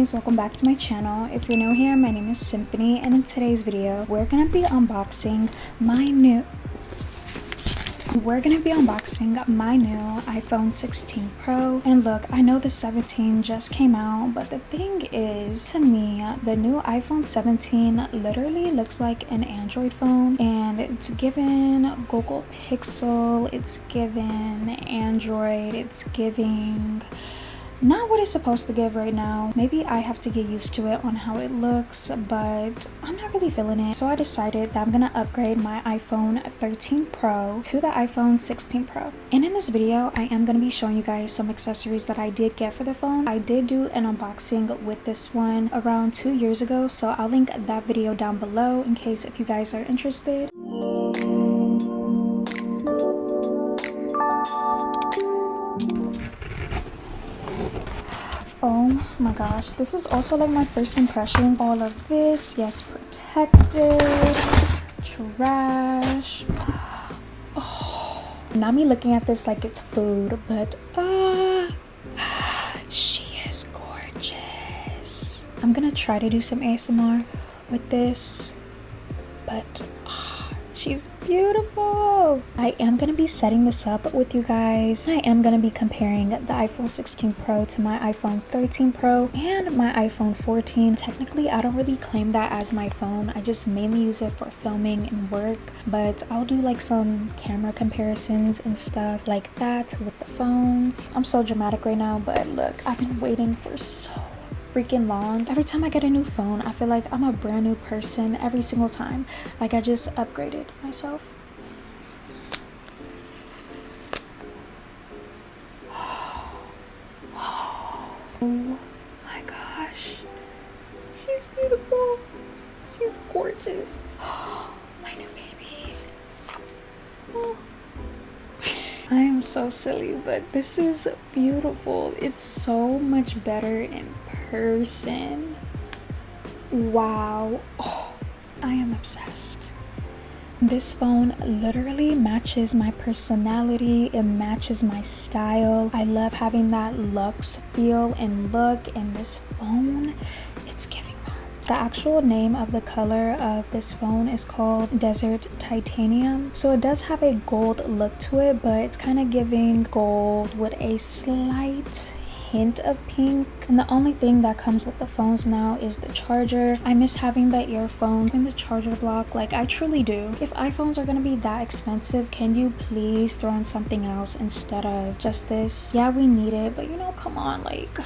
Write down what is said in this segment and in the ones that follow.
guys, welcome back to my channel. If you're new here, my name is Symphony, and in today's video we're gonna be unboxing my new iPhone 16 Pro. And look, I know the 17 just came out, but the thing is, to me, the new iPhone 17 literally looks like an Android phone, and it's given Google Pixel, it's given Android, it's giving not what it's supposed to give right now. Maybe I have to get used to it on how it looks, but I'm not really feeling it. So I decided that I'm gonna upgrade my iPhone 13 Pro to the iPhone 16 Pro. And in this video, I am gonna be showing you guys some accessories that I did get for the phone. I did do an unboxing with this one around 2 years ago, so I'll link that video down below in case if you guys are interested. Oh my gosh, this is also like my first impression. All of this, yes, protected, trash. Oh, not me looking at this like it's food, but she is gorgeous. I'm gonna try to do some ASMR with this, but she's beautiful. I am going to be setting this up with you guys. I am going to be comparing the iPhone 16 Pro to my iPhone 13 Pro and my iPhone 14. Technically, I don't really claim that as my phone. I just mainly use it for filming and work, but I'll do like some camera comparisons and stuff like that with the phones. I'm so dramatic right now, but look, I've been waiting for so freaking long. Every time I get a new phone, I feel like I'm a brand new person every single time. Like I just upgraded myself. Oh my gosh, she's beautiful, she's gorgeous. My new baby. Oh. I am so silly, but this is beautiful. It's so much better in person. Wow. Oh, I am obsessed. This phone literally matches my personality. It matches my style. I love having that luxe feel and look, and this phone, it's giving that. The actual name of the color of this phone is called Desert Titanium. So it does have a gold look to it, but it's kind of giving gold with a slight hint of pink. And the only thing that comes with the phones now is the charger. I miss having the earphone and the charger block, like I truly do. If iPhones are gonna be that expensive, can you please throw in something else instead of just this? Yeah, we need it, but you know, come on, like,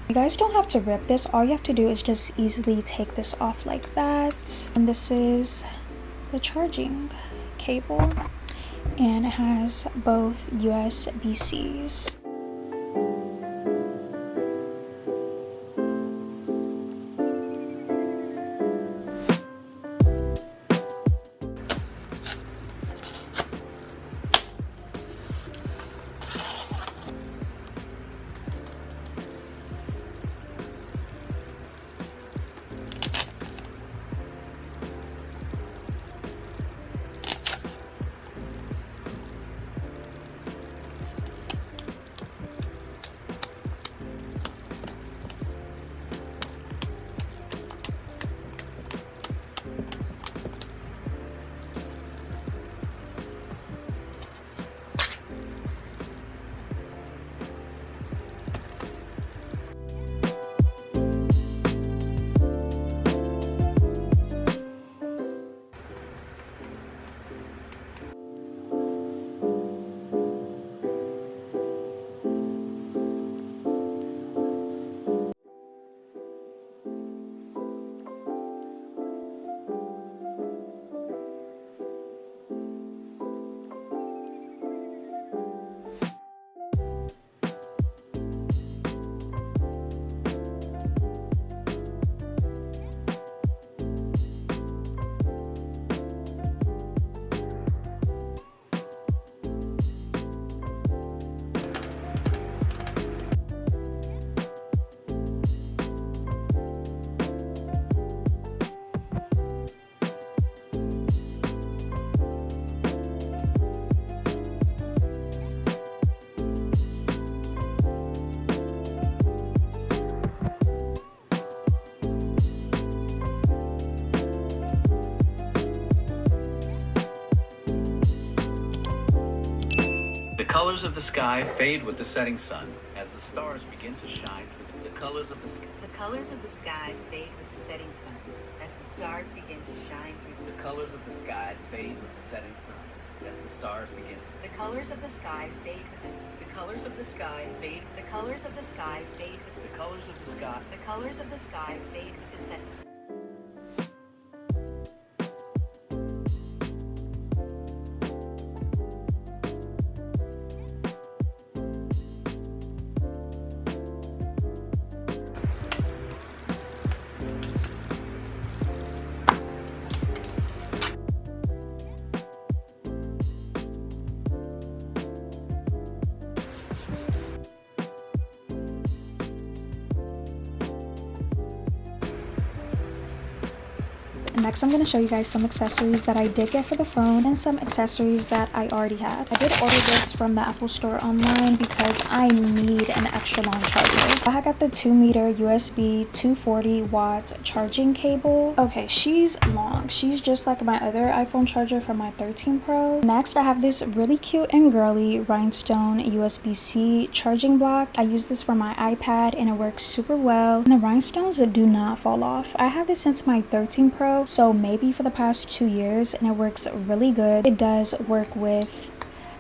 you guys don't have to rip this. All you have to do is just easily take this off like that. And this is the charging cable, and it has both USB-Cs. colors of the sky fade with the setting sun as the stars begin to shine through the colors of the sky. The colors of the sky fade with the setting sun as the stars begin to shine through The colors of the sky fade with the setting sun as the stars begin. the colors of the sky fade with the colors of the sky fade the colors of the sky fade with The colors of the sky. the colors of the sky fade with the setting. Next, I'm going to show you guys some accessories that I did get for the phone and some accessories that I already had. I did order this from the Apple Store online because I need an extra long charger. I got the 2-meter USB 240 watt charging cable. Okay, she's long. She's just like my other iPhone charger from my 13 Pro. Next, I have this really cute and girly rhinestone USB-C charging block. I use this for my iPad and it works super well. And the rhinestones do not fall off. I have this since my 13 Pro. So maybe for the past 2 years, and it works really good. It does work with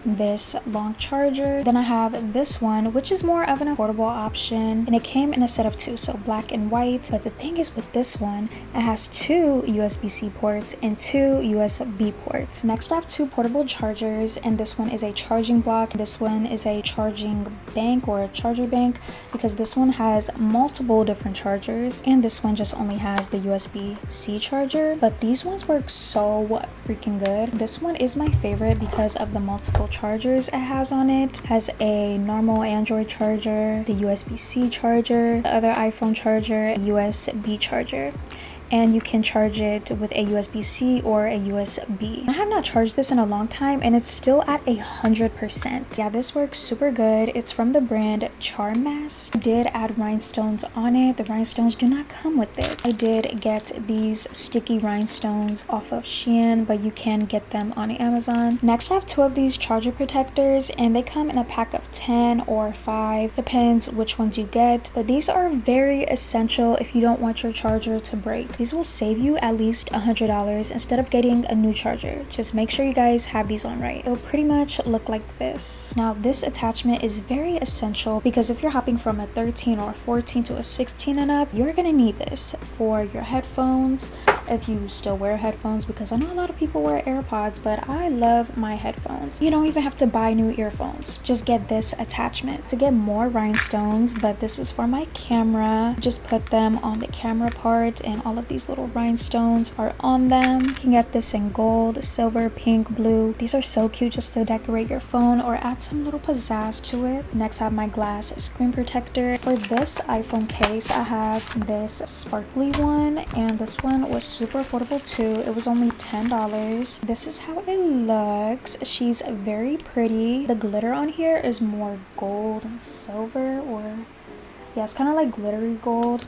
this long charger. Then I have this one, which is more of an affordable option, and it came in a set of 2, so black and white. But the thing is with this one, it has 2 USB-C ports and 2 USB ports. Next, I have 2 portable chargers, and this one is a charging block. This one is a charging bank or a charger bank, because this one has multiple different chargers, and this one just only has the USB-C charger. But these ones work so freaking good. This one is my favorite because of the multiple chargers it has on it. Has a normal Android charger, the USB-C charger, the other iPhone charger, USB charger, and you can charge it with a USB-C or a USB. I have not charged this in a long time and it's still at 100%. Yeah, this works super good. It's from the brand Charmass. I did add rhinestones on it. The rhinestones do not come with it. I did get these sticky rhinestones off of Shein, but you can get them on Amazon. Next, I have 2 of these charger protectors, and they come in a pack of 10 or 5, depends which ones you get. But these are very essential if you don't want your charger to break. These will save you at least $100 instead of getting a new charger. Just make sure you guys have these on right. It'll pretty much look like this. Now, this attachment is very essential because if you're hopping from a 13 or 14 to a 16 and up, you're gonna need this for your headphones, if you still wear headphones, because I know a lot of people wear AirPods, but I love my headphones. You don't even have to buy new earphones. Just get this attachment. To get more rhinestones, but this is for my camera. Just put them on the camera part, and all of these little rhinestones are on them. You can get this in gold, silver, pink, blue. These are so cute just to decorate your phone or add some little pizzazz to it. Next, I have my glass screen protector. For this iPhone case, I have this sparkly one, and this one was super affordable too. It was only $10. This is how it looks. She's very pretty. The glitter on here is more gold and silver, or yeah, it's kind of like glittery gold.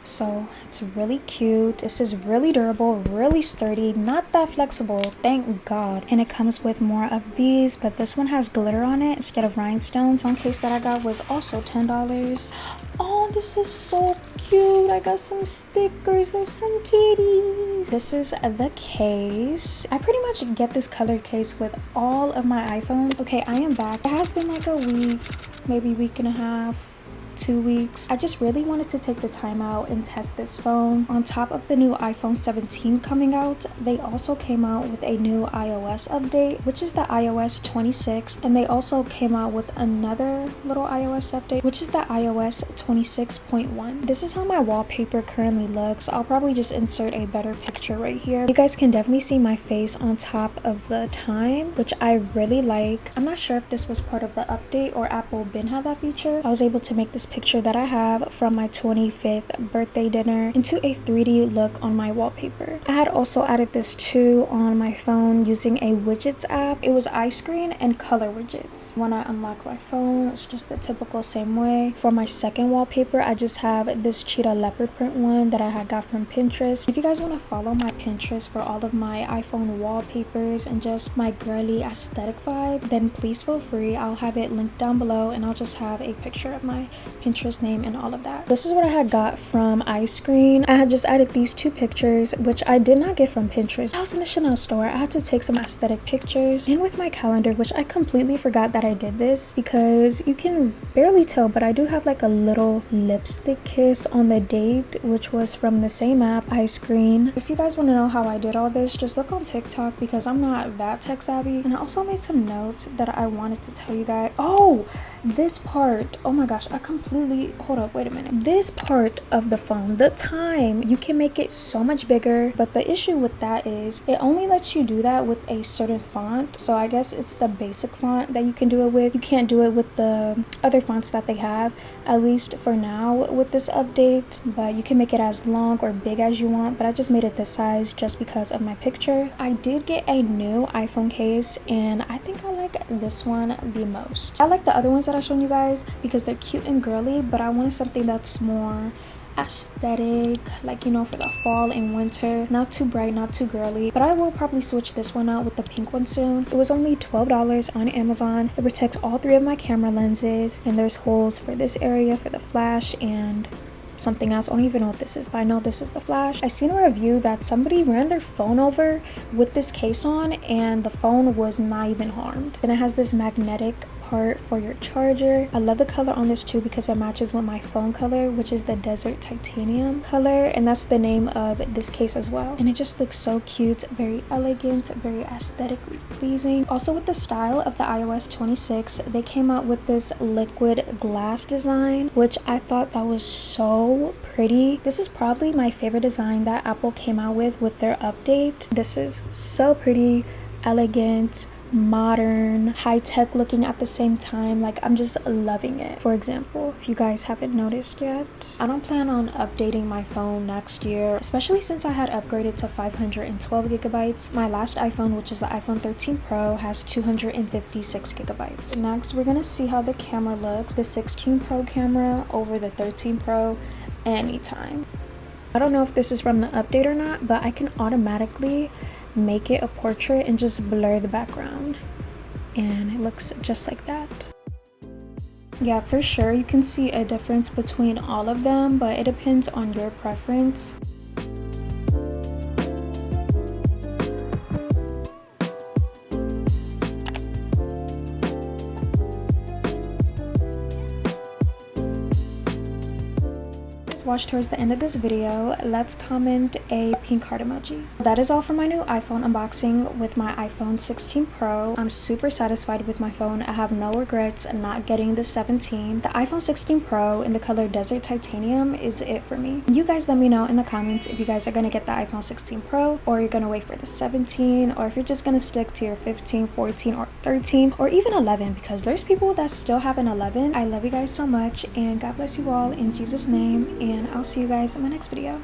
So it's really cute. This is really durable, really sturdy, not that flexible, thank God. And it comes with more of these, but this one has glitter on it instead of rhinestones. One case that I got was also $10. Oh, this is so cute. I got some stickers of some kitties. This is the case. I pretty much get this colored case with all of my iPhones. Okay, I am back. It has been like a week, maybe week and a half, 2 weeks. I just really wanted to take the time out and test this phone. On top of the new iPhone 17 coming out, they also came out with a new iOS update, which is the iOS 26, and they also came out with another little iOS update, which is the iOS 26.1. This is how my wallpaper currently looks. I'll probably just insert a better picture right here. You guys can definitely see my face on top of the time, which I really like. I'm not sure if this was part of the update or Apple been had that feature. I was able to make this this picture that I have from my 25th birthday dinner into a 3D look on my wallpaper. I had also added this too on my phone using a widgets app. It was iScreen and color widgets. When I unlock my phone, it's just the typical same way. For my second wallpaper, I just have this cheetah leopard print one that I had got from Pinterest. If you guys want to follow my Pinterest for all of my iPhone wallpapers and just my girly aesthetic vibe, then please feel free. I'll have it linked down below, and I'll just have a picture of my Pinterest name and all of that. This is what I had got from iScreen. I had just added these two pictures, which I did not get from Pinterest. I was in the Chanel store. I had to take some aesthetic pictures, and with my calendar, which I completely forgot that I did this because you can barely tell, but I do have like a little lipstick kiss on the date, which was from the same app, iScreen. If you guys want to know how I did all this, just look on TikTok because I'm not that tech savvy. And I also made some notes that I wanted to tell you guys. Oh, this part, oh my gosh, I completely, hold up, wait a minute. This part of the phone, the time, you can make it so much bigger, but the issue with that is it only lets you do that with a certain font. So I guess it's the basic font that you can do it with. You can't do it with the other fonts that they have, at least for now with this update, but you can make it as long or big as you want. But I just made it this size just because of my picture. I did get a new iPhone case, and I think I like this one the most. I like the other ones that I shown you guys because they're cute and girly, but I wanted something that's more aesthetic, like, you know, for the fall and winter, not too bright, not too girly. But I will probably switch this one out with the pink one soon. It was only $12 on Amazon. It protects all three of my camera lenses, and there's holes for this area for the flash and something else. I don't even know what this is, but I know this is the flash. I seen a review that somebody ran their phone over with this case on, and the phone was not even harmed. And it has this magnetic part for your charger. I love the color on this too because it matches with my phone color, which is the desert titanium color, and that's the name of this case as well. And it just looks so cute, very elegant, very aesthetically pleasing. Also, with the style of the iOS 26, they came out with this liquid glass design, which I thought that was so pretty. This is probably my favorite design that Apple came out with their update. This is so pretty, elegant, modern, high-tech looking at the same time. Like, I'm just loving it. For example, if you guys haven't noticed yet, I don't plan on updating my phone next year, especially since I had upgraded to 512 gigabytes. My last iPhone, which is the iPhone 13 Pro, has 256 gigabytes. Next, we're gonna see how the camera looks. The 16 Pro camera over the 13 Pro anytime. I don't know if this is from the update or not, but I can automatically make it a portrait and just blur the background, and it looks just like that. Yeah, for sure you can see a difference between all of them, but it depends on your preference. Watch towards the end of this video, let's comment a pink heart emoji. That is all for my new iPhone unboxing with my iPhone 16 Pro. I'm super satisfied with my phone. I have no regrets not getting the 17. The iPhone 16 Pro in the color Desert Titanium is it for me. You guys let me know in the comments if you guys are gonna get the iPhone 16 Pro, or you're gonna wait for the 17, or if you're just gonna stick to your 15, 14, or 13, or even 11, because there's people that still have an 11. I love you guys so much, and God bless you all in Jesus' name, and I'll see you guys in my next video.